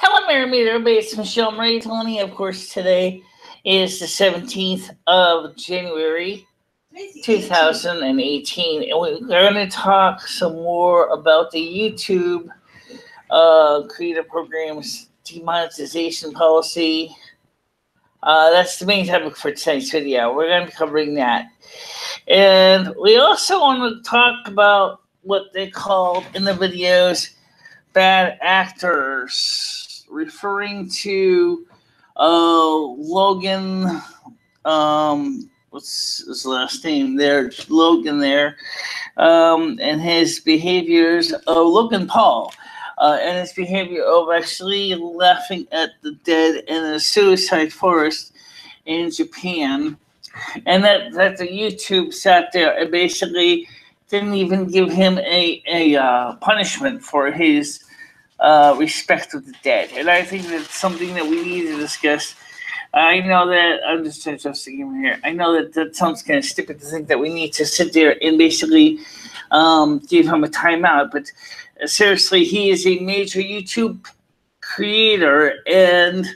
Hello, everybody. It's MicheleMarieDalene. Of course, today is the 17th of January, 2018. And we're going to talk some more about the YouTube creator program's demonetization policy. That's the main topic for tonight's video. We're going to be covering that. And we also want to talk about what they called in the videos bad actors, referring to Logan, what's his last name there? Logan there, and his behaviors, Logan Paul, and his behavior of actually laughing at the dead in a suicide forest in Japan, and that the YouTube sat there and basically didn't even give him a punishment for his respect of the dead. And I think that's something that we need to discuss. I know that, I'm just adjusting him here. I know that sounds kind of stupid to think that we need to sit there and basically give him a timeout. But seriously, he is a major YouTube creator. And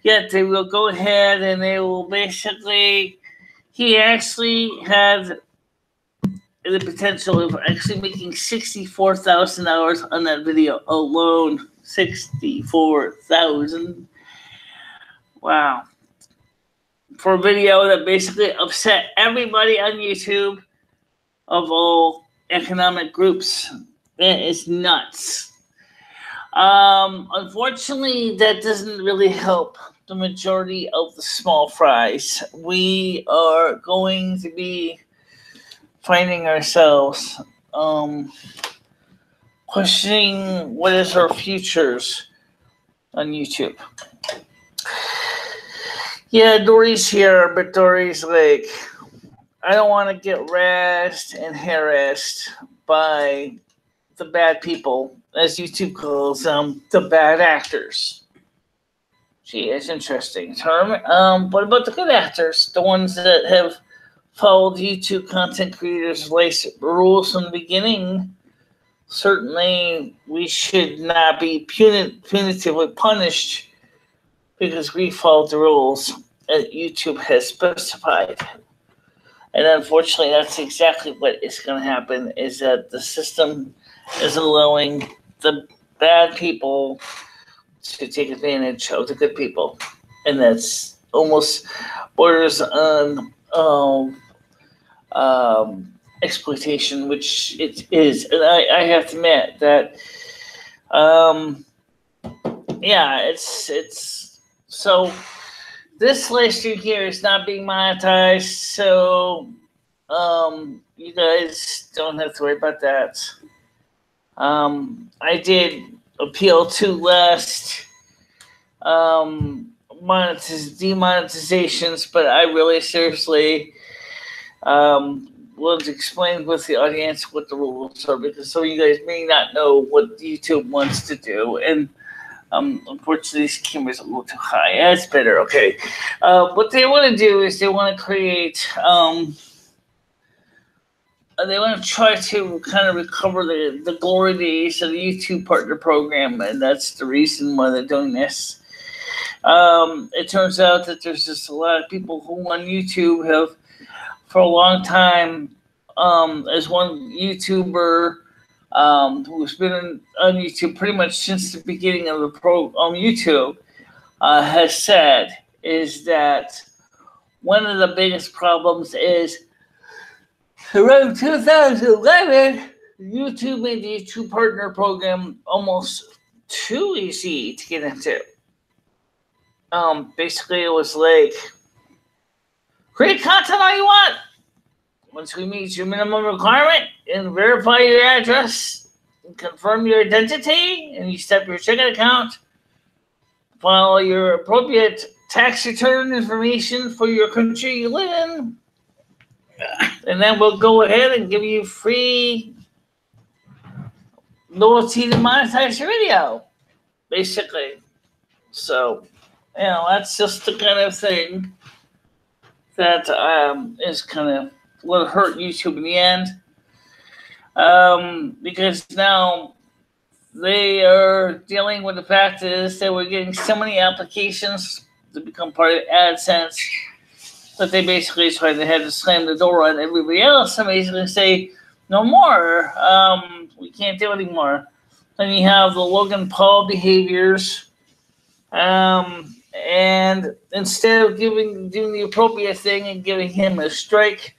yet they will go ahead and they will basically, he actually had the potential of actually making $64,000 on that video alone. $64,000. Wow. For a video that basically upset everybody on YouTube of all economic groups. That is nuts. Unfortunately, that doesn't really help the majority of the small fries. We are going to be finding ourselves questioning what is our futures on YouTube. Yeah, Dory's here, but Dory's like, I don't want to get razzed and harassed by the bad people, as YouTube calls them, the bad actors. Gee, that's an interesting term. What about the good actors, the ones that have followed YouTube content creators' rules from the beginning? Certainly, we should not be punitively punished because we followed the rules that YouTube has specified. And unfortunately, that's exactly what is going to happen, is that the system is allowing the bad people to take advantage of the good people. And that's almost borders on exploitation, which it is. And I have to admit that, yeah, it's so this live stream here is not being monetized, so you guys don't have to worry about that. I did appeal to last demonetizations, but I really seriously will explain with the audience what the rules are, because some of you guys may not know what YouTube wants to do, and unfortunately this camera's a little too high. That's better, okay. What they want to do is they want to create, they want to try to kind of recover the glory days of the YouTube partner program, and that's the reason why they're doing this. It turns out that there's just a lot of people who on YouTube have, for a long time, as one YouTuber who's been on YouTube pretty much since the beginning of the YouTube has said, is that one of the biggest problems is around 2011, YouTube made the YouTube Partner Program almost too easy to get into. Basically, it was like, create content all you want. Once we meet your minimum requirement and verify your address and confirm your identity, and you set up your checking account, file your appropriate tax return information for your country you live in, and then we'll go ahead and give you free loyalty to monetize your video, basically. So, you know, that's just the kind of thing that is kind of will hurt YouTube in the end, because now they are dealing with the fact is that we're getting so many applications to become part of AdSense that they basically tried to have to slam the door on everybody else and basically say, no more. We can't do anymore. Then you have the Logan Paul behaviors. And instead of doing the appropriate thing and giving him a strike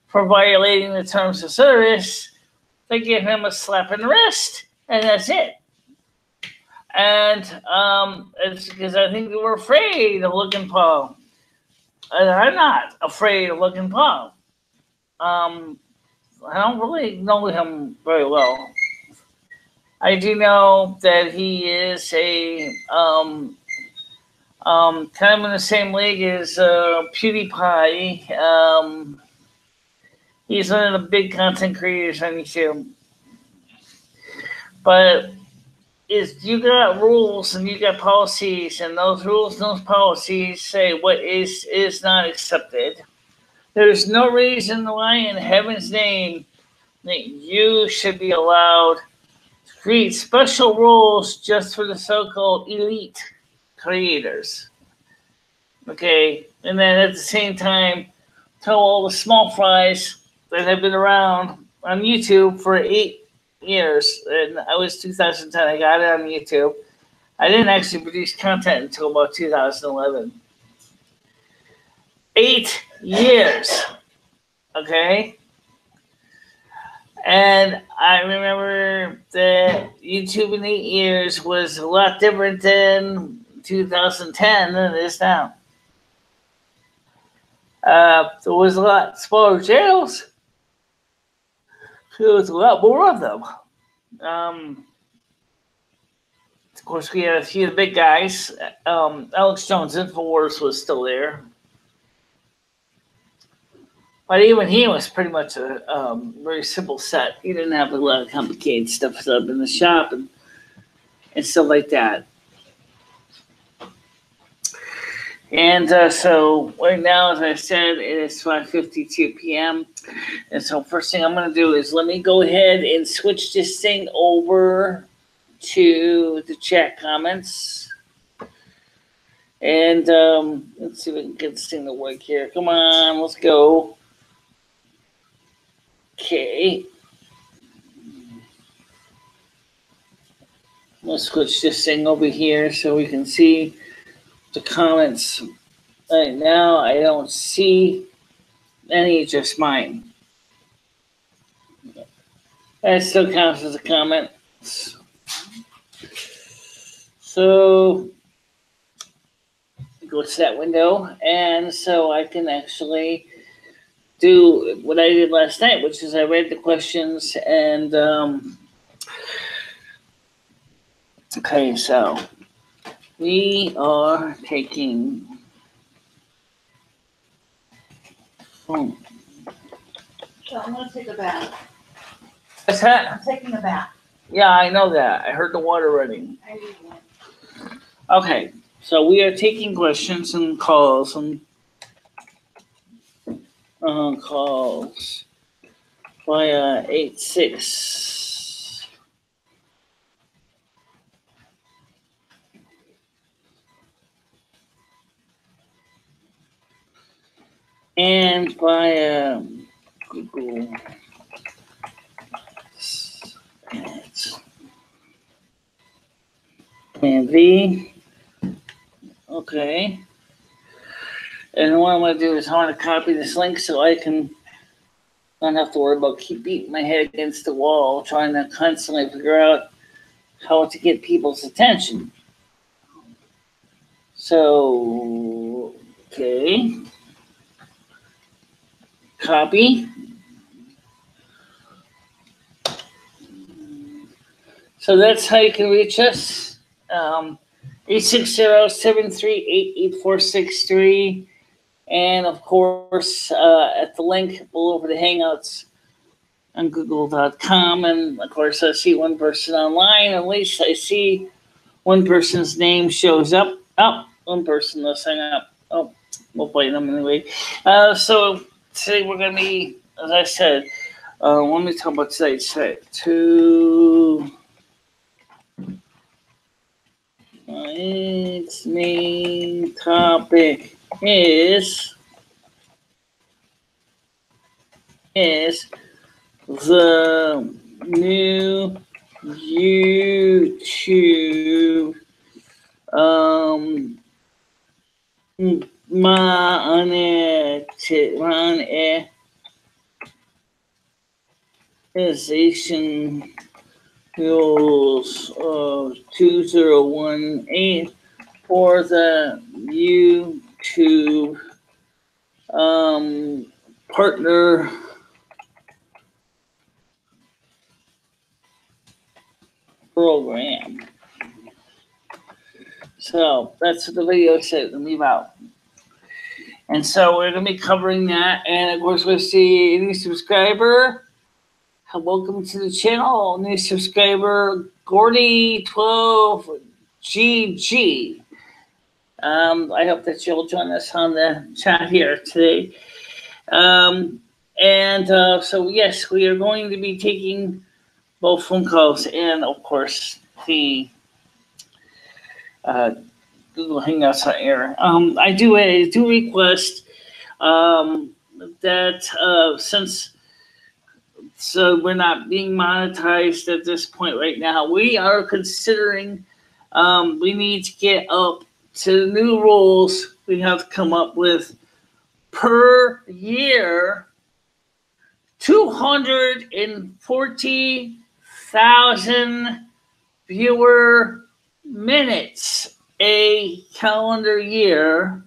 for violating the terms of service, they give him a slap in the wrist, and that's it. And it's because I think they were afraid of Logan Paul. And I'm not afraid of Logan Paul. I don't really know him very well. I do know that he is a kind of in the same league as PewDiePie. He's one of the big content creators on YouTube. But you got rules and you got policies, and those rules and those policies say what is not accepted. There's no reason why in heaven's name that you should be allowed to create special rules just for the so-called elite creators. Okay, and then at the same time, tell all the small fries that have been around on YouTube for 8 years, and I was 2010. I got it on YouTube. I didn't actually produce content until about 2011. 8 years, okay? And I remember that YouTube in 8 years was a lot different than 2010 than it is now. There was a lot smaller channels. There was a lot more of them. Of course, we had a few of the big guys. Alex Jones Infowars was still there. But even he was pretty much a very simple set. He didn't have a lot of complicated stuff set up in the shop and stuff like that. And so right now, as I said, it is 5:52 p.m. And so first thing I'm going to do is let me go ahead and switch this thing over to the chat comments. And let's see if we can get this thing to work here. Come on, let's go. Okay. Let's switch this thing over here so we can see the comments. Right now, I don't see any, just mine. That still counts as a comment. So, go to that window, and so I can actually do what I did last night, which is I read the questions and okay, so we are taking So I'm going to take a bath. What's that? I'm taking a bath. Yeah, I know that. I heard the water running. I need one. Okay, so we are taking questions and calls and calls via 86. And via Google and V. Okay. And what I'm going to do is I want to copy this link so I can not have to worry about keep beating my head against the wall, trying to constantly figure out how to get people's attention. So, okay. Copy. So that's how you can reach us. 860-738-8463. And of course, at the link below for the Hangouts on Google.com. And of course, I see one person online. At least I see one person's name shows up. Oh, one person, let's hang up. Oh, we'll play them anyway. So today we're going to be, as I said, let me talk about today. its main topic is the new YouTube monetization rules of 2018 for the YouTube partner program. So that's what the video said to leave out. And so we're going to be covering that. And of course, we'll see a new subscriber. Welcome to the channel, new subscriber, Gordy12GG. I hope that you'll join us on the chat here today. So yes, we are going to be taking both phone calls and, of course, the Google Hangouts on air. I do request that since we're not being monetized at this point right now, we are considering we need to get up to the new rules we have to come up with per year. 240,000 viewer minutes a calendar year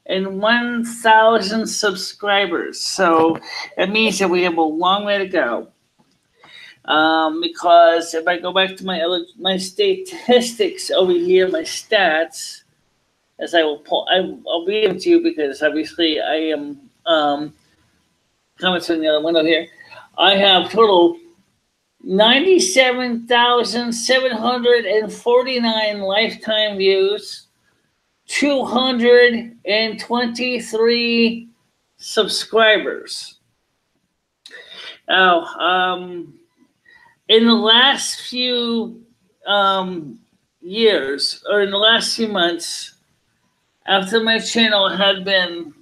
and 1,000 subscribers. So it means that we have a long way to go. Because if I go back to my statistics over here, my stats, as I will pull, I'll read them to you because obviously I am comments in the other window here. I have total 97,749 lifetime views, 223 subscribers. Now, in the last few years, or in the last few months, after my channel had been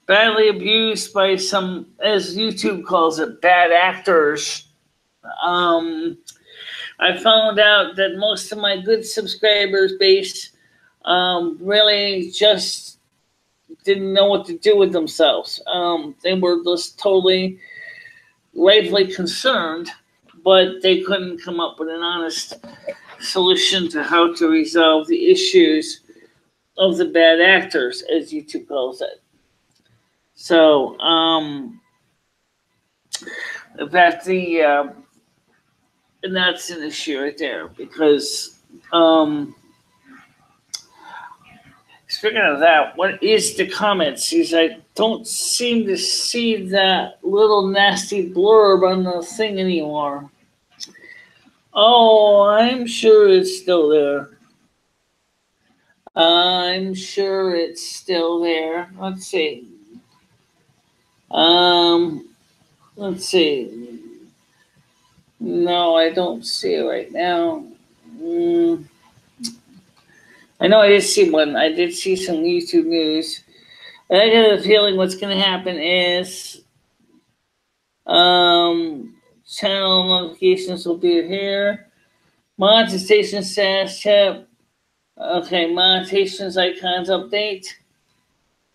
badly abused by some, as YouTube calls it, bad actors, I found out that most of my good subscribers base really just didn't know what to do with themselves. They were just totally rightfully concerned, but they couldn't come up with an honest solution to how to resolve the issues of the bad actors, as YouTube calls it. So, and that's an issue right there, because speaking of that, what is the comments? Is I don't seem to see that little nasty blurb on the thing anymore. Oh, I'm sure it's still there. I'm sure it's still there. Let's see. Let's see. No, I don't see it right now. I know I did see one. I did see some YouTube news. And I got a feeling what's going to happen is channel notifications will be here. Monetization status tab. Okay, monetizations icons update.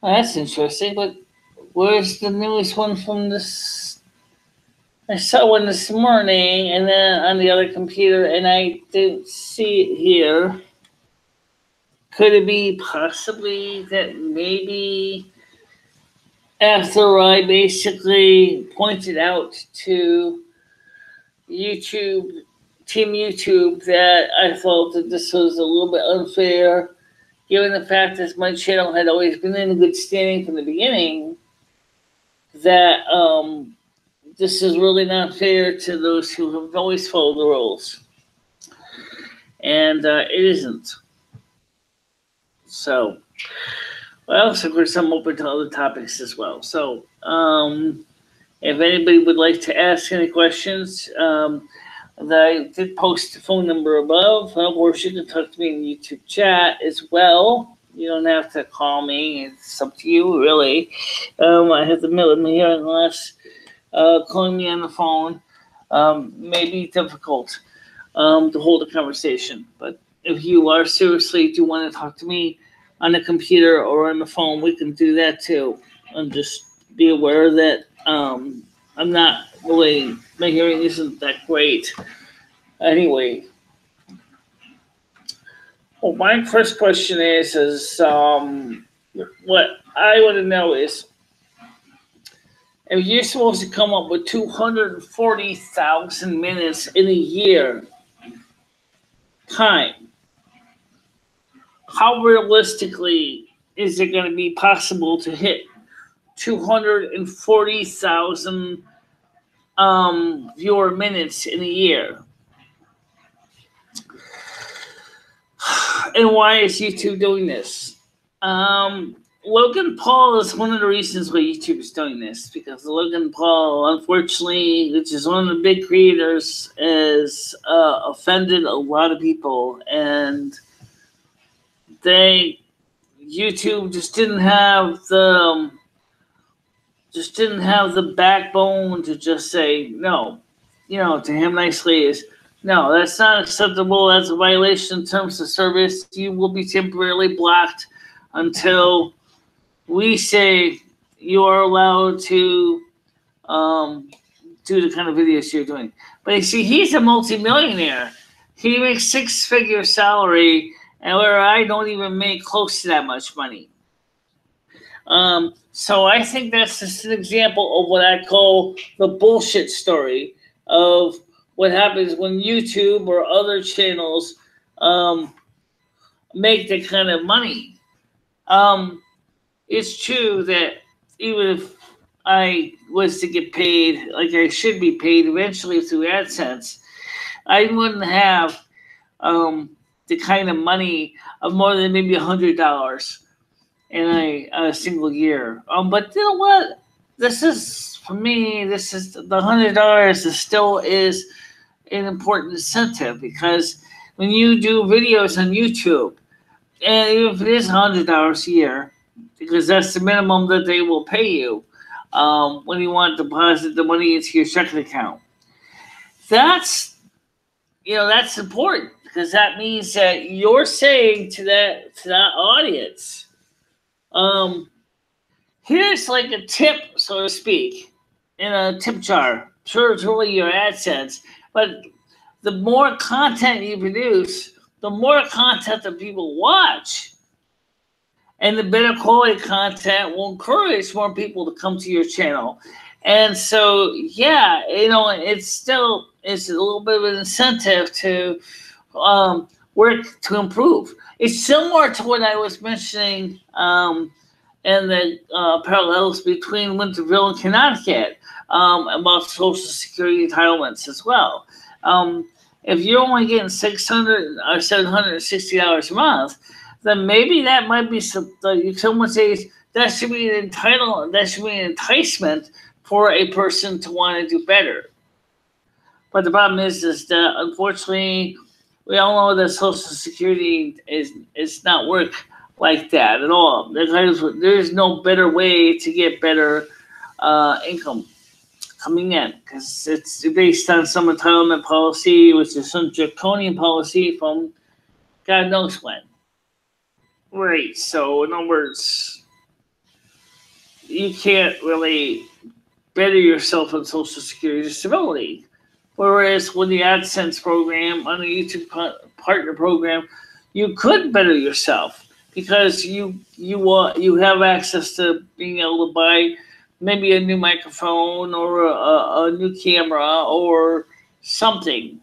Oh, that's interesting, but where's the newest one from this? I saw one this morning and then on the other computer, and I didn't see it here. Could it be possibly that maybe after I basically pointed out to YouTube, Team YouTube, that I felt that this was a little bit unfair, given the fact that my channel had always been in good standing from the beginning, that this is really not fair to those who have always followed the rules. And it isn't. So, well, so of course I'm open to other topics as well. So, if anybody would like to ask any questions, that I did post the phone number above. Of course, you can talk to me in YouTube chat as well. You don't have to call me. It's up to you, really. I have to admit my hearing loss. Calling me on the phone may be difficult to hold a conversation. But if you are seriously do want to talk to me on the computer or on the phone, we can do that too. And just be aware that I'm not really, my hearing isn't that great. Anyway, well, my first question is what I want to know is, if you're supposed to come up with 240,000 minutes in a year time, how realistically is it going to be possible to hit 240,000 viewer minutes in a year? And why is YouTube doing this? Logan Paul is one of the reasons why YouTube is doing this, because Logan Paul, unfortunately, which is one of the big creators, has offended a lot of people, and YouTube just didn't have the backbone to just say no, to him nicely is, no, that's not acceptable. That's a violation in terms of service. You will be temporarily blocked until we say you are allowed to do the kind of videos you're doing. But you see, he's a multimillionaire. He makes six-figure salary, and where I don't even make close to that much money. So I think that's just an example of what I call the bullshit story of what happens when YouTube or other channels make that kind of money. It's true that even if I was to get paid like I should be paid eventually through AdSense, I wouldn't have the kind of money of more than maybe $100 in a single year. But you know what? This is, for me, the $100 still is an important incentive, because when you do videos on YouTube, and even if it is $100 a year, because that's the minimum that they will pay you when you want to deposit the money into your checking account. That's important, because that means that you're saying to that audience, here's like a tip, so to speak, in a tip jar. Sure, it's really your AdSense, but the more content you produce, the more content that people watch, and the better quality content will encourage more people to come to your channel. And so, yeah, it's a little bit of an incentive to work to improve. It's similar to what I was mentioning and the parallels between Winterville and Connecticut about Social Security entitlements as well. If you're only getting $600 or $760 a month, then maybe that might be someone says that should be an entitlement, that should be an enticement for a person to want to do better. But the problem is that unfortunately, we all know that Social Security is not work like that at all. There's no better way to get better income coming in, because it's based on some entitlement policy, which is some draconian policy from God knows when. Right, so in other words, you can't really better yourself on Social Security disability. Whereas with the AdSense program, on the YouTube partner program, you could better yourself, because you have access to being able to buy maybe a new microphone or a new camera or something,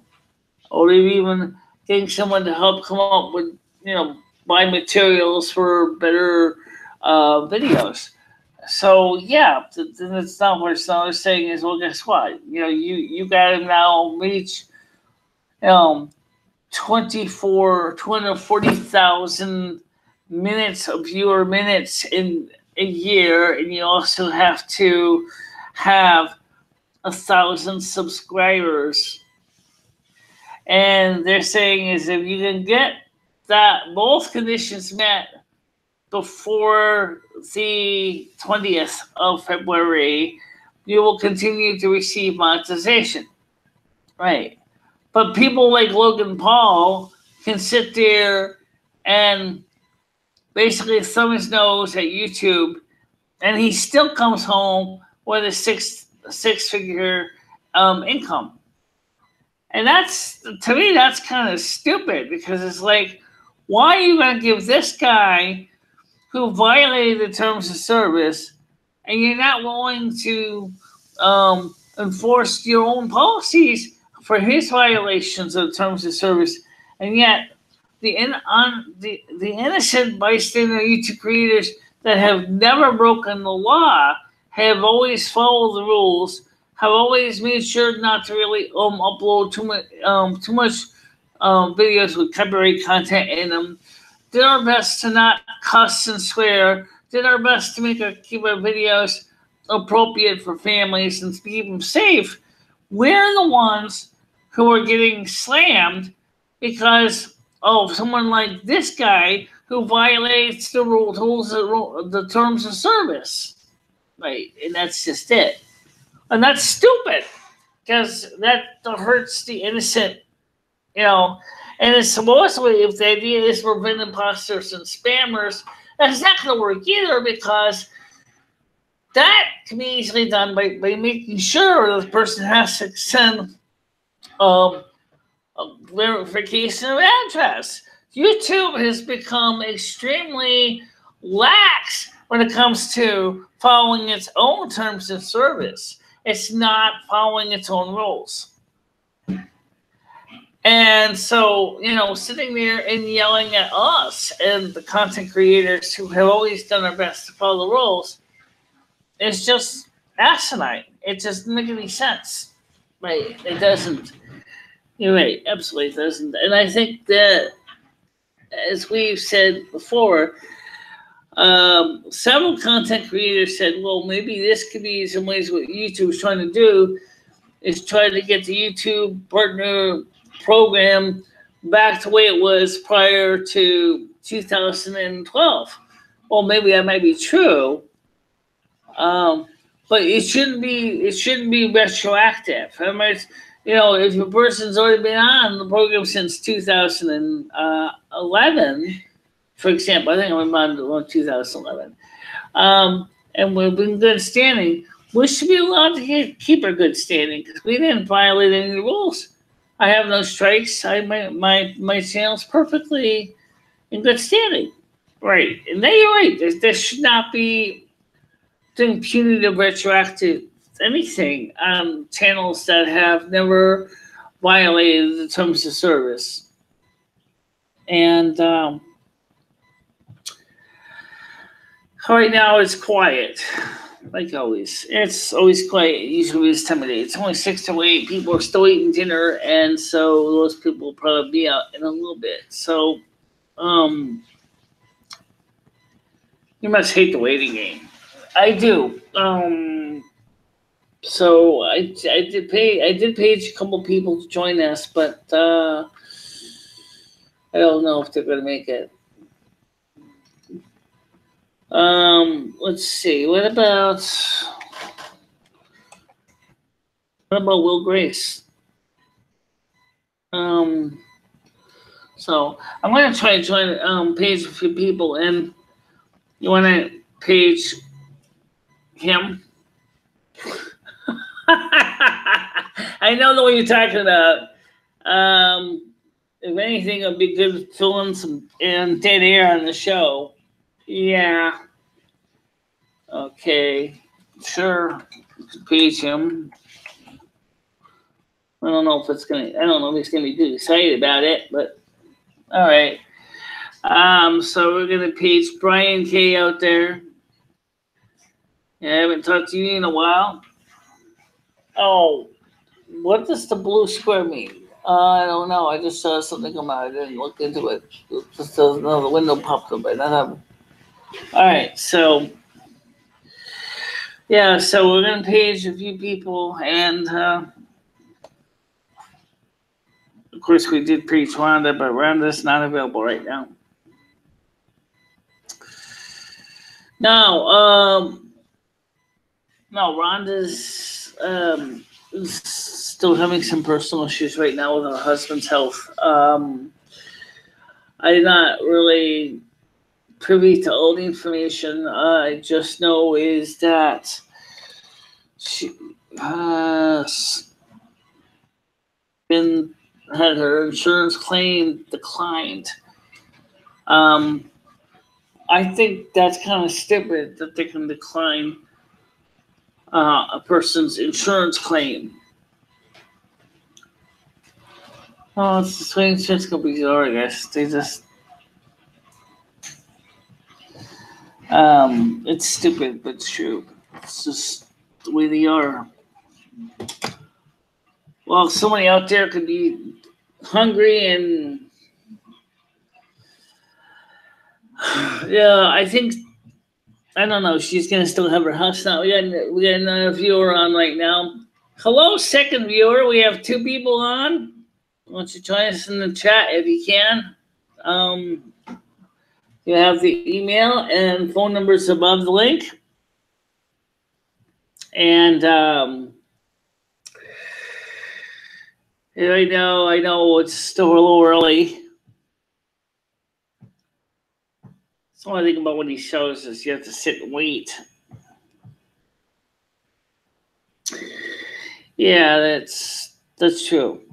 or even getting someone to help come up with, buy materials for better videos. So yeah, that's not what I'm saying is, well, guess what? You got to now reach 240,000 minutes of viewer minutes in a year, and you also have to have 1,000 subscribers And they're saying is if you can get that both conditions met before the 20th of February, you will continue to receive monetization. Right. But people like Logan Paul can sit there and basically thumb his nose at YouTube, and he still comes home with a six-figure income. And that's, to me, that's kind of stupid, because it's like, why are you going to give this guy who violated the terms of service, and you're not willing to enforce your own policies for his violations of the terms of service? And yet, the innocent bystander YouTube creators that have never broken the law have always followed the rules, have always made sure not to really upload too much videos with copyright content in them. Did our best to not cuss and swear. Did our best to keep our videos appropriate for families and to keep them safe. We're the ones who are getting slammed because of someone like this guy who violates the rules, the terms of service. Right, and that's just it. And that's stupid, because that hurts the innocent, And it's supposedly, if the idea is to prevent imposters and spammers, that's not going to work either, because that can be easily done by making sure the person has to send a verification of address. YouTube has become extremely lax when it comes to following its own terms of service. It's not following its own rules. And so, sitting there and yelling at us and the content creators who have always done our best to follow the rules is just asinine. It doesn't make any sense. Right? It doesn't. You're right. Absolutely doesn't. And I think that, as we've said before, several content creators said, well, maybe this could be some ways what YouTube is trying to do is try to get the YouTube partner program back to the way it was prior to 2012. Well, maybe that might be true, but it shouldn't be retroactive. I mean, if a person's already been on the program since 2011, for example, I think I'm on 2011, and we've been good standing, we should be allowed to keep our good standing because we didn't violate any rules. I have no strikes. My channel's perfectly in good standing. Right. And then you're right. There should not be doing punitive retroactive anything on channels that have never violated the terms of service. And right now it's quiet. Like always. It's always quiet, usually this time of day. It's only 6 to 8. People are still eating dinner, and so those people will probably be out in a little bit. So, you must hate the waiting game. I do. So I did page a couple people to join us, but I don't know if they're going to make it. Let's see. What about Will Grace? So I'm going to try to join page a few people, and you want to page him? I know the one you're talking about. If anything, it'd be good filling some dead air on the show. Yeah. Okay. Sure. Page him. I don't know if he's gonna be too excited about it, but all right. So we're gonna page Brian K out there. Yeah, I haven't talked to you in a while. Oh, what does the blue square mean? I don't know. I just saw something come out. I didn't look into it. Just another window popped up. All right, so yeah, so we're gonna page a few people, and of course, we did preach Rhonda, but Rhonda's not available right now. No, Rhonda's still having some personal issues right now with her husband's health. I'm not really privy to all the information. I just know is that she had her insurance claim declined. I think that's kind of stupid that they can decline a person's insurance claim. Oh, it's just insurance companies are, I guess. They just it's stupid, but it's true. It's just the way they are. Well, somebody out there could be hungry and yeah, I don't know. She's gonna still have her house now. We got another viewer on right now. Hello, second viewer. We have 2 people on. Why don't you join us in the chat if you can? You have the email and phone numbers above the link. And I know it's still a little early. The only thing about when he shows is you have to sit and wait. Yeah, that's true.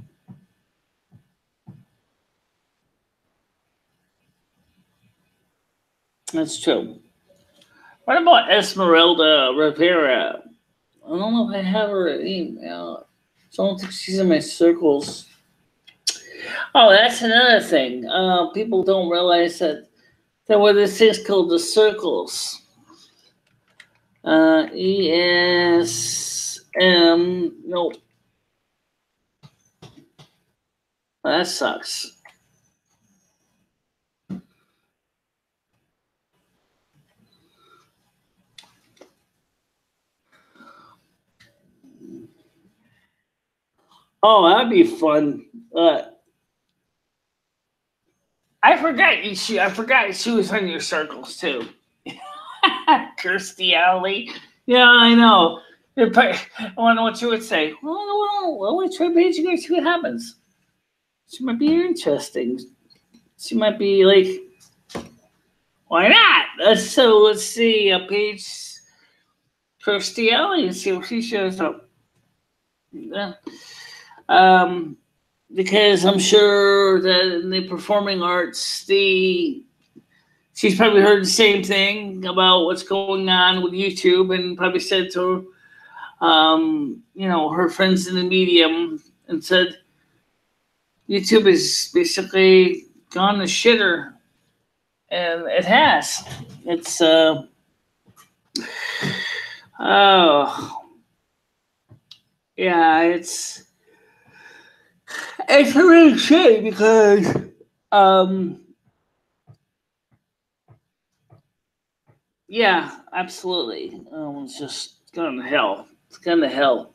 That's true. What about Esmeralda Rivera? I don't know if I have her email. I don't think she's in my circles. Oh, that's another thing. People don't realize that there were this thing called the circles. ESM. Nope. That sucks. Oh, that'd be fun. I forgot she was on your circles too. Kirstie Alley. Yeah, I know. I wonder what you would say. Well, we try paging her, see what happens. She might be interesting. She might be like, why not? So let's see a page Kirstie Alley and see if she shows up. Yeah. Because I'm sure that in the performing arts, she's probably heard the same thing about what's going on with YouTube, and probably said to her friends in the medium and said, YouTube is basically gone to shitter, and it has. It's it's a really shame because yeah, absolutely. It's just gone to hell. It's gone to hell.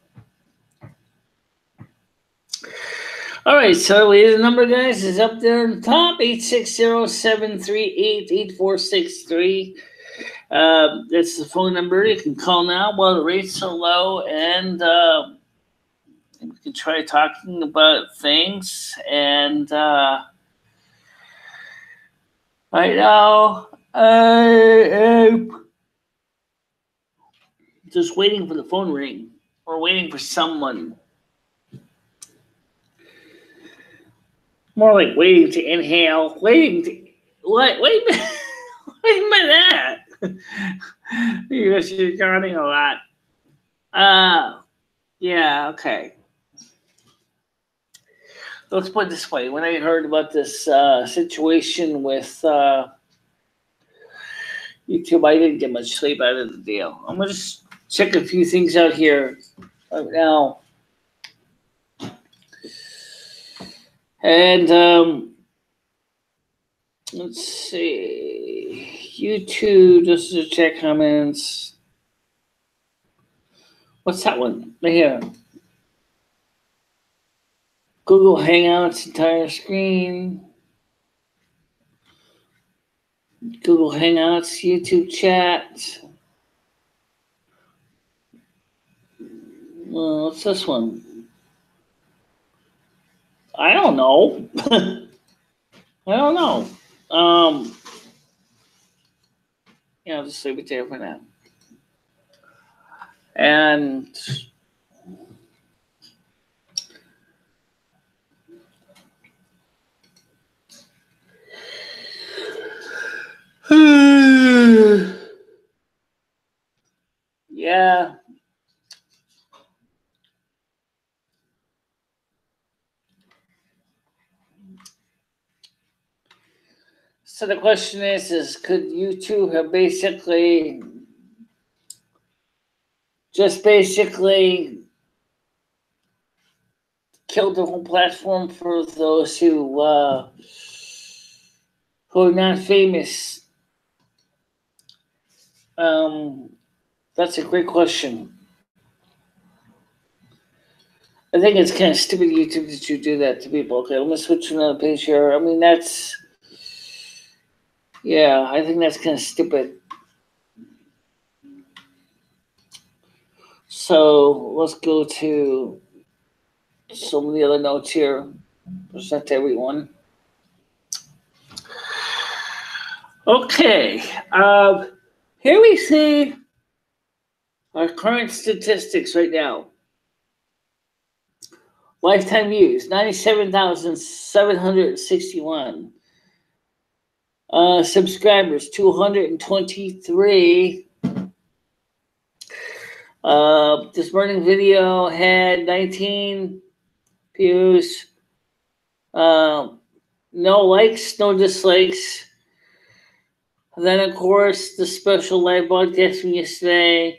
All right, so the number, guys, is up there on the top, 860-738-8463. That's the phone number. You can call now while the rates are low, and we can try talking about things. And right now, I am just waiting for the phone ring. We're waiting for someone. More like waiting to inhale. Waiting to what? Wait a minute. Wait a minute. Because you're yawning a lot. Yeah, okay. Let's put it this way. When I heard about this situation with YouTube, I didn't get much sleep out of the deal. I'm going to just check a few things out here right now. And let's see. YouTube, just to check comments. What's that one? Right here. Google Hangouts entire screen. Google Hangouts, YouTube chat. What's this one? I don't know. I don't know. I'll just leave it there for now. And yeah. So the question is could YouTube have basically killed the whole platform for those who are not famous? That's a great question. I think it's kind of stupid YouTube that you do that to people. Okay, let me switch to another page here. I mean, I think that's kind of stupid. So let's go to some of the other notes here. Present to everyone. Okay, here we see our current statistics right now. Lifetime views, 97,761. Subscribers, 223. This morning video had 19 views. No likes, no dislikes. And then, of course, the special live broadcast from yesterday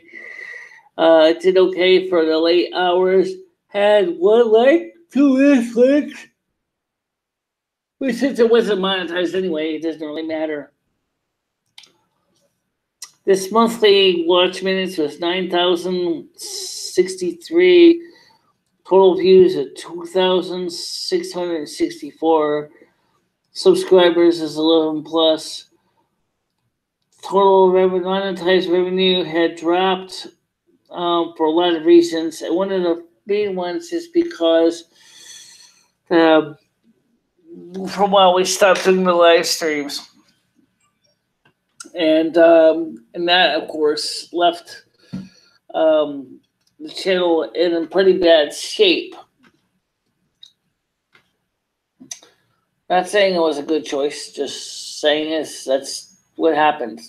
did okay for the late hours. Had 1 like, 2 dislikes. But since it wasn't monetized anyway, it doesn't really matter. This monthly watch minutes was 9,063. Total views at 2,664. Subscribers is 11 plus. Total monetized revenue had dropped for a lot of reasons. And one of the main ones is because for a while we stopped doing the live streams. And that, of course, left the channel in a pretty bad shape. Not saying it was a good choice, just saying that's what happened.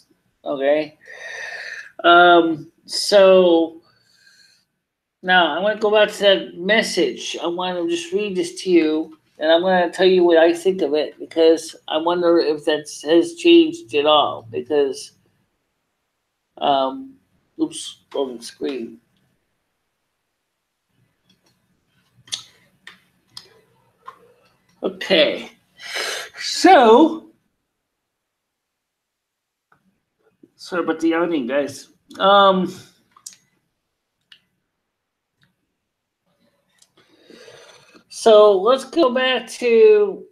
Okay. So now I want to go back to that message. I want to just read this to you, and I'm going to tell you what I think of it, because I wonder if that has changed at all. Because, oops, on the screen. Okay, so sorry about the yawning, guys. So let's go back to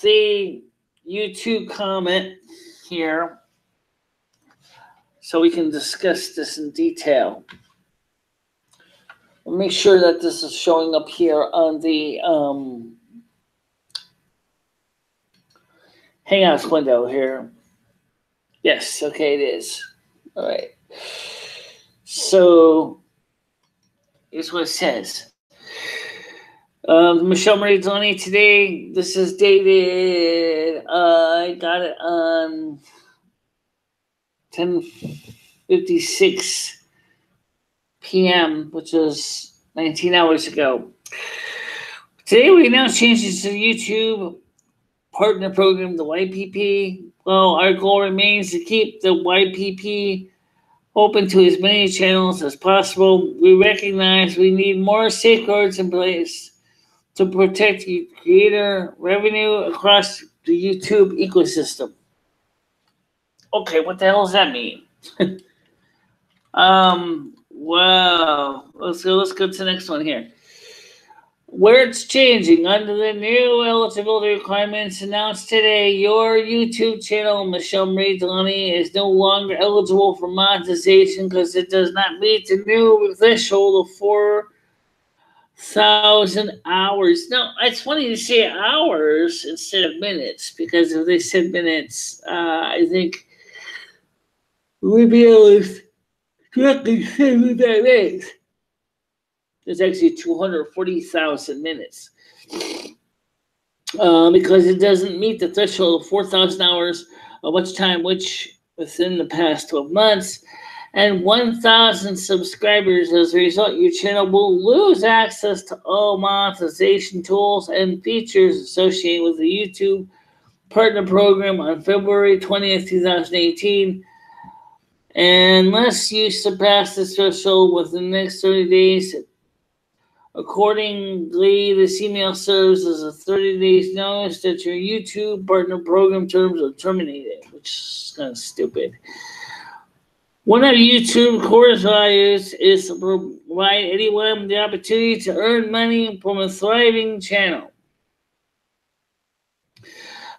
the YouTube comment here so we can discuss this in detail. I'll make sure that this is showing up here on the Hangouts window here. Yes, okay, it is. All right. So here's what it says. MicheleMarieDalene today. This is dated. I got it on 10:56 p.m., which is 19 hours ago. Today we announced changes to the YouTube partner program, the YPP. Well, our goal remains to keep the YPP open to as many channels as possible. We recognize we need more safeguards in place to protect creator revenue across the YouTube ecosystem. Okay, what the hell does that mean? Wow. Let's go to the next one here. Where it's changing under the new eligibility requirements announced today, your YouTube channel, MicheleMarieDalene, is no longer eligible for monetization because it does not meet the new threshold of 4,000 hours. Now, it's funny to say hours instead of minutes, because if they said minutes, I think we'd be able to correctly say what that is. There's actually 240,000 minutes. Because it doesn't meet the threshold of 4,000 hours of watch time, which within the past 12 months, and 1,000 subscribers. As a result, your channel will lose access to all monetization tools and features associated with the YouTube Partner Program on February 20th, 2018. Unless you surpass this threshold within the next 30 days, accordingly, this email serves as a 30 days notice that your YouTube Partner Program terms are terminated, which is kind of stupid. One of YouTube's core values is to provide anyone the opportunity to earn money from a thriving channel.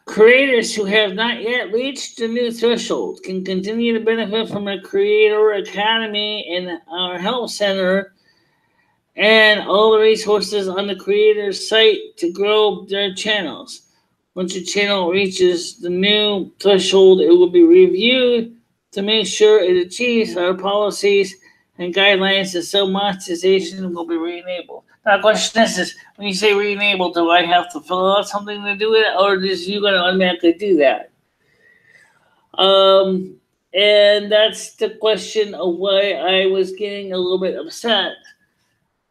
Creators who have not yet reached the new threshold can continue to benefit from a Creator Academy and our Help Center and all the resources on the creator's site to grow their channels. Once your channel reaches the new threshold, it will be reviewed to make sure it achieves our policies and guidelines, and so monetization will be re-enabled. Now, the question is when you say re-enabled, do I have to fill out something to do it, or is you going to automatically do that? And that's the question of why I was getting a little bit upset.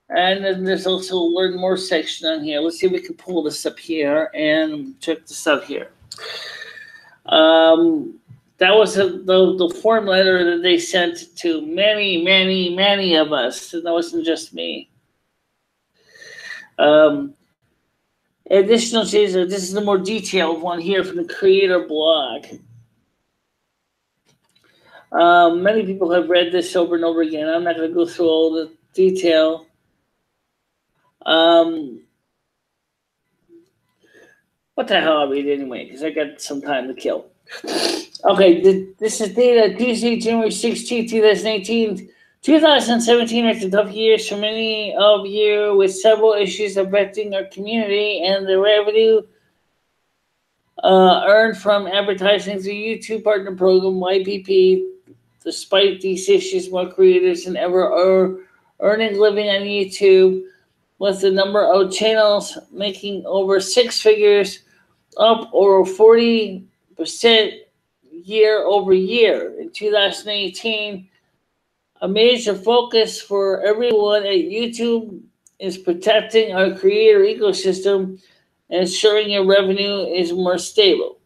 And then there's also a learn more section on here. Let's see if we can pull this up here and check this out here. That was the form letter that they sent to many of us. And that wasn't just me. Additional changes. This is the more detailed one here from the creator blog. Many people have read this over and over again. I'm not going to go through all the detail. What the hell I'll read anyway, because I got some time to kill. Okay, this is data Tuesday, January 16, 2018. 2017 was a tough year for many of you, with several issues affecting our community and the revenue earned from advertising through YouTube Partner Program, YPP. Despite these issues, more creators than ever are earning a living on YouTube, with the number of channels making over six figures, up over 40% year over year. In 2018, a major focus for everyone at YouTube is protecting our creator ecosystem and ensuring your revenue is more stable.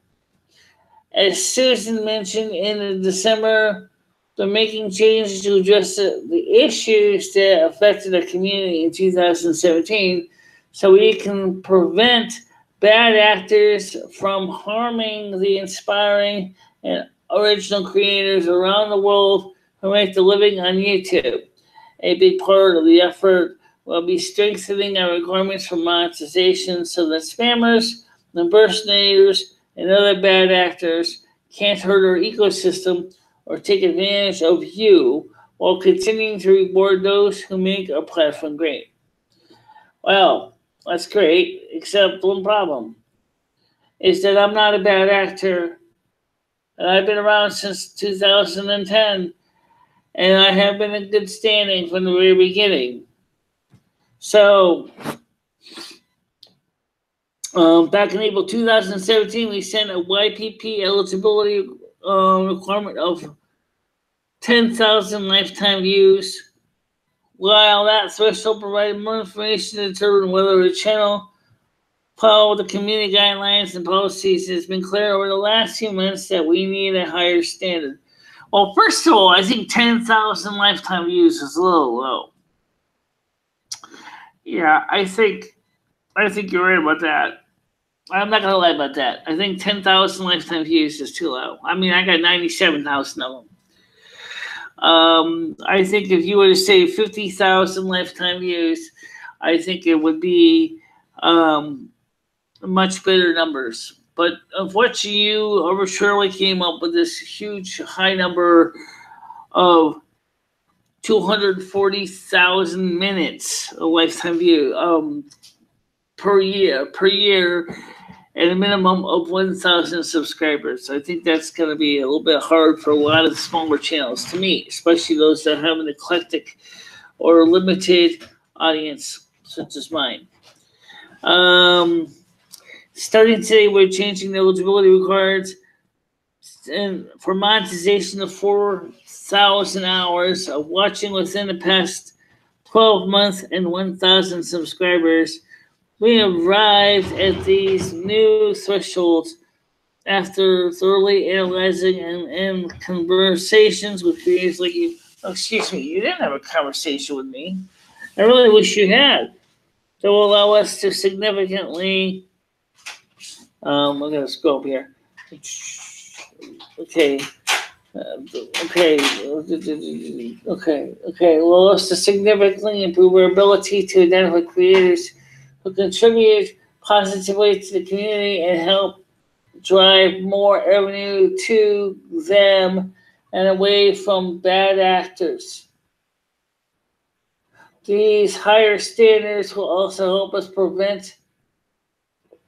As Susan mentioned in December, they're making changes to address the issues that affected our community in 2017 so we can prevent bad actors from harming the inspiring and original creators around the world who make the living on YouTube. A big part of the effort will be strengthening our requirements for monetization so that spammers, impersonators, and other bad actors can't hurt our ecosystem or take advantage of you, while continuing to reward those who make our platform great. Well, that's great, except one problem is that I'm not a bad actor, and I've been around since 2010, and I have been in good standing from the very beginning. So, back in April 2017, we sent a YPP eligibility requirement of 10,000 lifetime views. While that threshold provided more information to determine whether a channel followed the community guidelines and policies, it's been clear over the last few months that we need a higher standard. Well, first of all, I think 10,000 lifetime views is a little low. Yeah, I think you're right about that. I'm not going to lie about that. I think 10,000 lifetime views is too low. I mean, I got 97,000 of them. I think if you were to say 50,000 lifetime views, I think it would be much better numbers. But unfortunately, you surely came up with this huge high number of 240,000 minutes of lifetime view per year, at a minimum of 1,000 subscribers. I think that's going to be a little bit hard for a lot of smaller channels, to me, especially those that have an eclectic or limited audience, such as mine. Starting today, we're changing the eligibility requirements and for monetization of 4,000 hours of watching within the past 12 months and 1,000 subscribers. We arrived at these new thresholds after thoroughly analyzing and conversations with creators like you. Oh, excuse me, you didn't have a conversation with me. I really wish you had. That will allow us to significantly. I'm going to scroll up here. Okay. Okay. Allow us to significantly improve our ability to identify creators who contribute positively to the community and help drive more revenue to them and away from bad actors. These higher standards will also help us prevent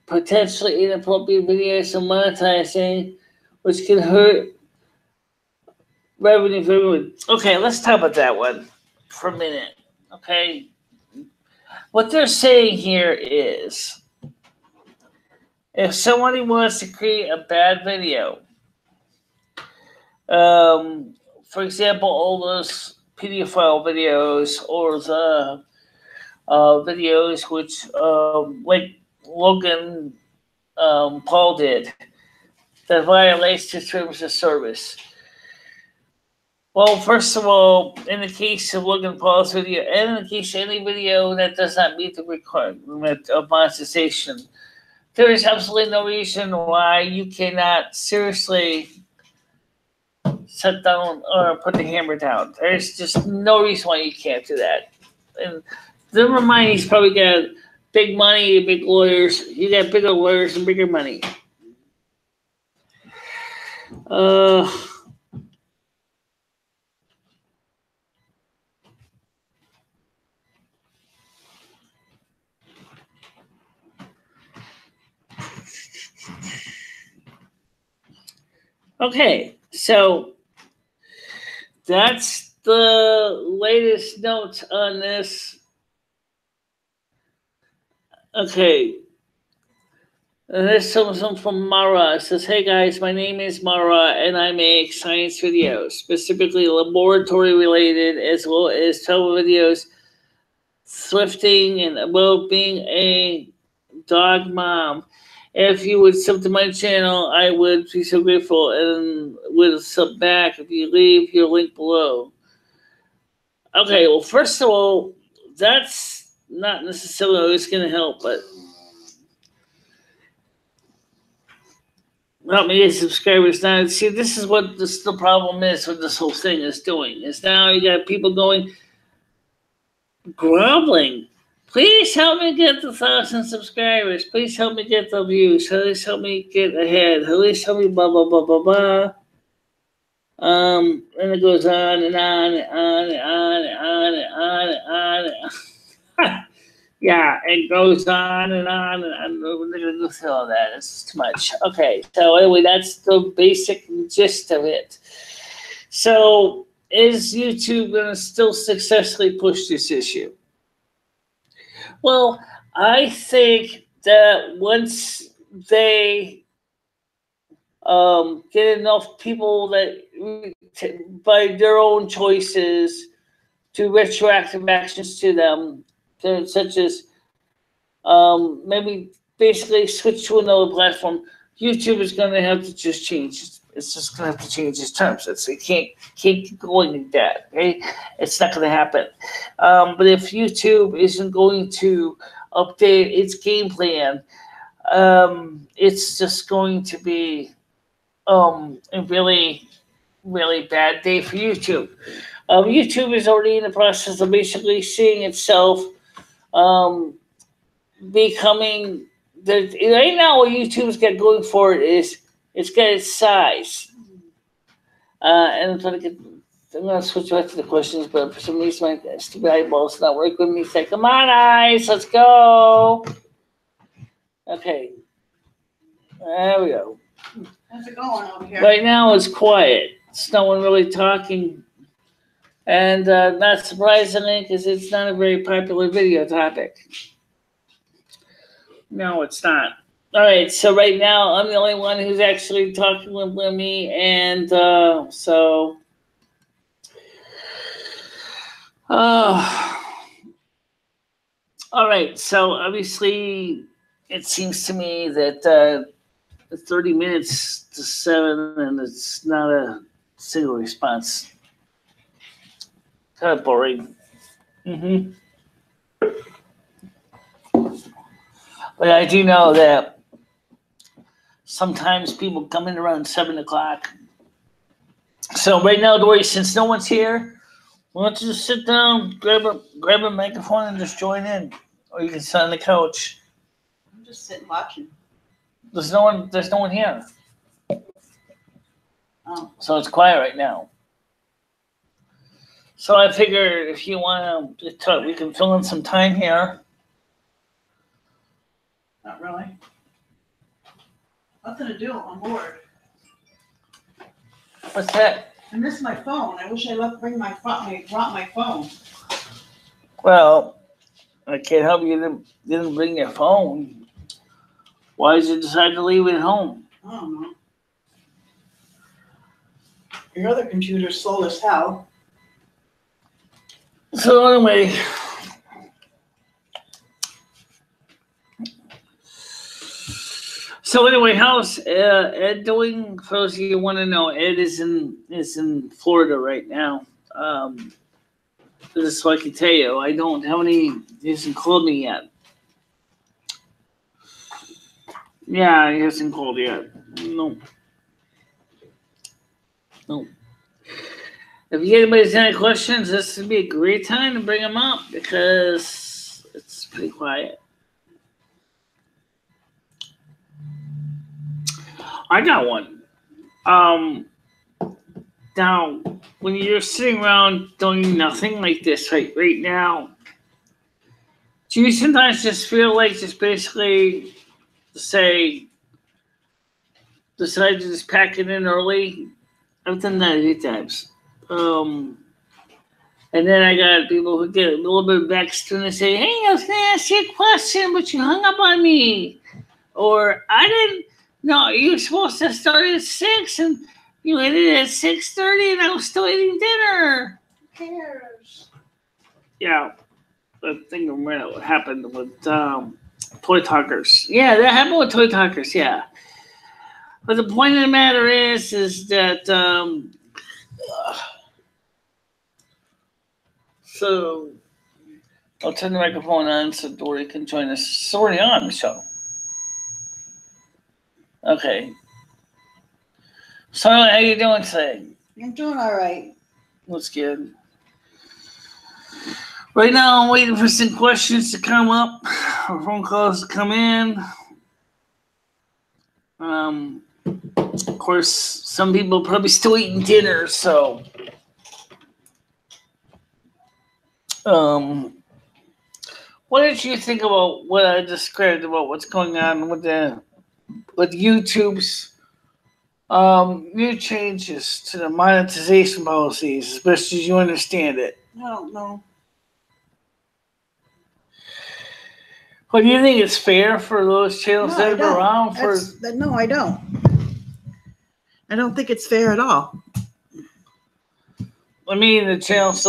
potentially inappropriate videos from monetizing, which can hurt revenue for everyone. Okay, let's talk about that one for a minute. Okay. What they're saying here is, if somebody wants to create a bad video, for example, all those pedophile videos or the videos which, like Logan Paul did, that violates the terms of service. Well, first of all, in the case of Logan Paul's video, and in the case of any video that does not meet the requirement of monetization, there is absolutely no reason why you cannot seriously shut down or put the hammer down. There's just no reason why you can't do that. And never mind, he's probably got big money, big lawyers. You got bigger lawyers and bigger money. Okay, so that's the latest notes on this. Okay. And this comes from Mara. It says, hey guys, my name is Mara and I make science videos, specifically laboratory related, as well as travel videos, thrifting, and about being a dog mom. If you would sub to my channel, I would be so grateful, and would sub back if you leave your link below. Okay, well, first of all, that's not necessarily always going to help, but help me get subscribers now. See, this is what the problem is with this whole thing is doing. Is now you got people going, groveling. Please help me get the 1,000 subscribers. Please help me get the views. Please help me get ahead. Please help me blah, blah, blah, blah, blah. And it goes on and on and on and on and on and on and on and on. Yeah, it goes on and on and on. We're not going to go through all that. It's too much. Okay, so anyway, that's the basic gist of it. So is YouTube going to still successfully push this issue? Well, I think that once they get enough people that by their own choices do retroactive actions to them, such as maybe basically switch to another platform, YouTube is going to have to just change. It's just going to have to change its terms. It can't keep going like that. Okay, it's not going to happen. But if YouTube isn't going to update its game plan, it's just going to be a really, really bad day for YouTube. YouTube is already in the process of basically seeing itself becoming right now what YouTube's got going for it is it's got its size. And I'm trying to get. I'm gonna switch back to the questions, but for some reason my stupid eyeballs not working with me. Say, come on, eyes, let's go. Okay, there we go. How's it going over here? Right now it's quiet. It's no one really talking, and not surprisingly, because it's not a very popular video topic. No, it's not. All right, so right now I'm the only one who's actually talking with Lumi, and so. All right, so obviously it seems to me that 30 minutes to 7 and it's not a single response. Kind of boring. But I do know that sometimes people come in around 7 o'clock. So right now, Dory, since no one's here, why don't you just sit down, grab a microphone, and just join in, or you can sit on the couch. I'm just sitting watching. There's no one here. Oh. So it's quiet right now. So I figure if you want to talk, we can fill in some time here. Not really. Nothing to do. I'm bored. What's that? I missed my phone. I wish I brought my phone. Well, I can't help you. Didn't bring your phone. Why did you decide to leave it at home? I don't know. Your other computer's slow as hell. So anyway, how's Ed doing? For those of you who want to know, Ed is in Florida right now. Just so I can tell you, I don't have any. He hasn't called me yet. Yeah, he hasn't called yet. No. If anybody's any questions, this would be a great time to bring them up because it's pretty quiet. I got one. Now, when you're sitting around doing nothing like this right now, do you sometimes just feel like just basically decide to just pack it in early? I've done that a few times. And then I got people who get a little bit vexed when they say, hey, I was going to ask you a question, but you hung up on me. Or I didn't. No, you were supposed to start at 6 and you ended at 6:30 and I was still eating dinner. Who cares? Yeah. I think what happened with Toy Talkers. Yeah, that happened with Toy Talkers, yeah. But the point of the matter is that so I'll turn the microphone on so Dory can join us. It's already on, Michelle. Okay. So how you doing today? I'm doing all right. That's good. Right now I'm waiting for some questions to come up or phone calls to come in. Of course, some people probably still eating dinner, so what did you think about what I described about what's going on with YouTube's new changes to the monetization policies, as best as you understand it? I don't know. Well, do you think it's fair for those channels that have been around for? No, I don't. I don't think it's fair at all. I mean, the channels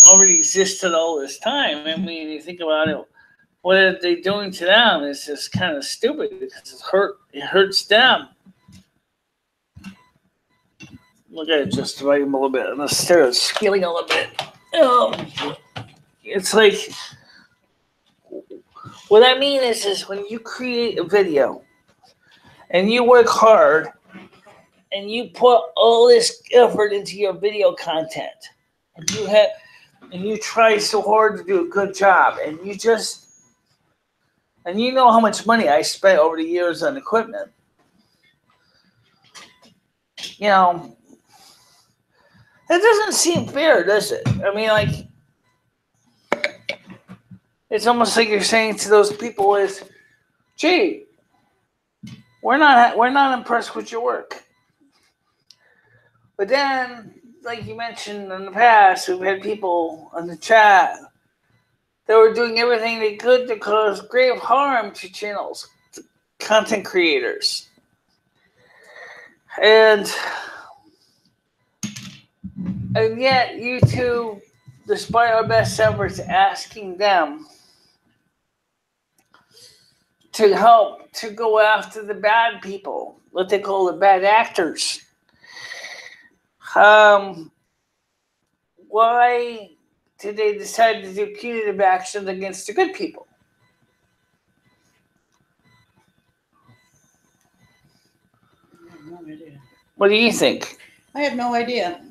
already existed all this time. I mean, you think about it, what are they doing to them? It's just kind of stupid because it hurts them. Look at it, just right a little bit. And the stairs scaling a little bit. It's like, what I mean is when you create a video and you work hard and you put all this effort into your video content and you try so hard to do a good job and you just And you know how much money I spent over the years on equipment. You know, it doesn't seem fair, does it? I mean, like, it's almost like you're saying to those people is, gee, we're not impressed with your work. But then, like you mentioned in the past, we've had people on the chat that were doing everything they could to cause grave harm to channels, to content creators. And yet, YouTube, despite our best efforts, asking them to help to go after the bad people, what they call the bad actors. Why did they decide to do punitive actions against the good people? I have no idea. What do you think? I have no idea.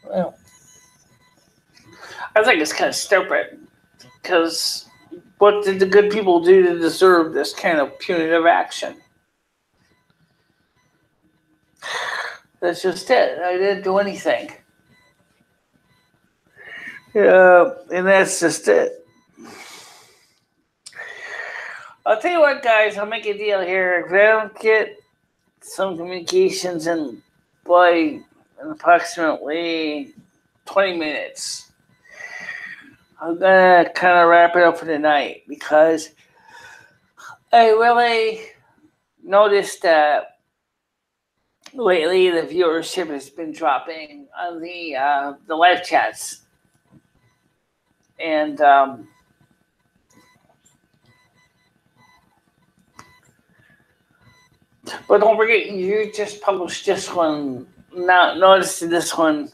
Well, I think it's kind of stupid, because what did the good people do to deserve this kind of punitive action? That's just it. I didn't do anything. Yeah, and that's just it. I'll tell you what, guys, I'll make a deal here. If I don't get some communications in by approximately 20 minutes, I'm going to kind of wrap it up for the night, because I really noticed that lately the viewership has been dropping on the live chats. And but don't forget, you just published this one. Now, notice this one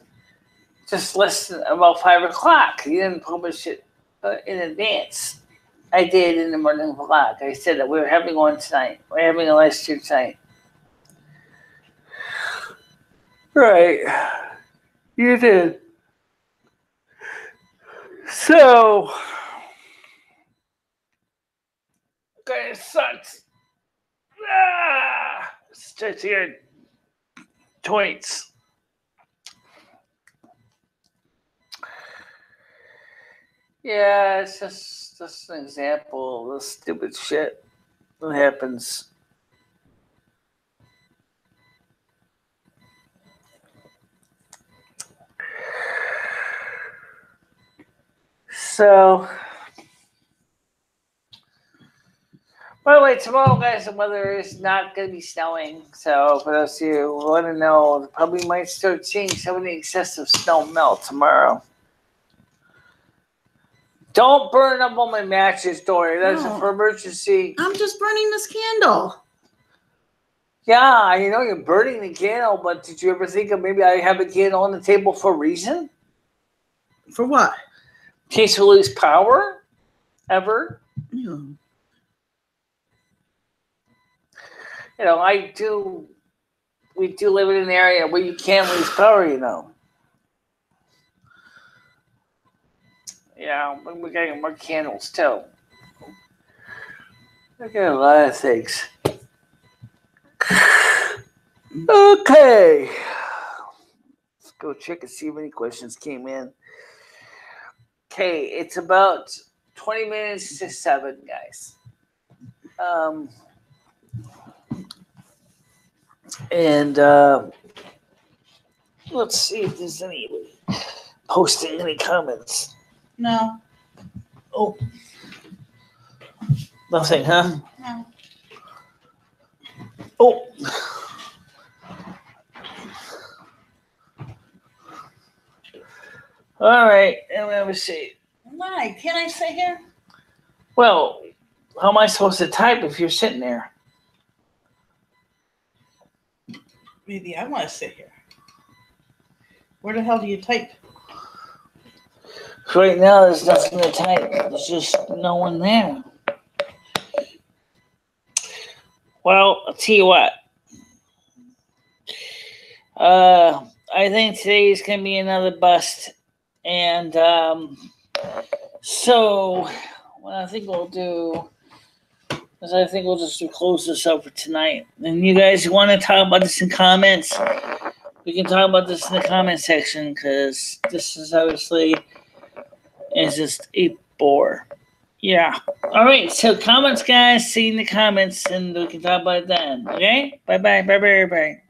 just less than about 5 o'clock. You didn't publish it in advance. I did in the morning vlog. I said that we were having one tonight. We're having a live stream tonight. Right. You did. So, okay, it sucks. Stretch your joints. Yeah, it's just an example of the stupid shit that happens. So, by the way, tomorrow, guys, the weather is not going to be snowing. So, for those of you who want to know, probably might start seeing some of the excessive snow melt tomorrow. Don't burn up all my matches, Dory. That's for emergency. I'm just burning this candle. Yeah, I know you're burning the candle, but did you ever think of maybe I have a candle on the table for a reason? For what? In case we lose power? Ever? Yeah. You know, we do live in an area where you can't lose power, you know. Yeah, we're getting more candles too. I got a lot of things. Okay. Let's go check and see if any questions came in. Okay, it's about 20 minutes to 7, guys. And let's see if there's anybody posting any comments. No. Oh. Nothing, huh? No. Oh. All right, and let me see. Why? Can't I sit here? Well, how am I supposed to type if you're sitting there? Maybe I want to sit here. Where the hell do you type? Right now, there's nothing to type. There's just no one there. Well, I'll tell you what. I think today is going to be another bust. And so what I think we'll do is I think we'll just close this up for tonight. And you guys want to talk about this in comments? We can talk about this in the comment section because this is obviously is just a bore. Yeah. All right. So comments, guys. See you in the comments, and we can talk about it then. Okay. Bye. Bye. Bye. Bye. Bye.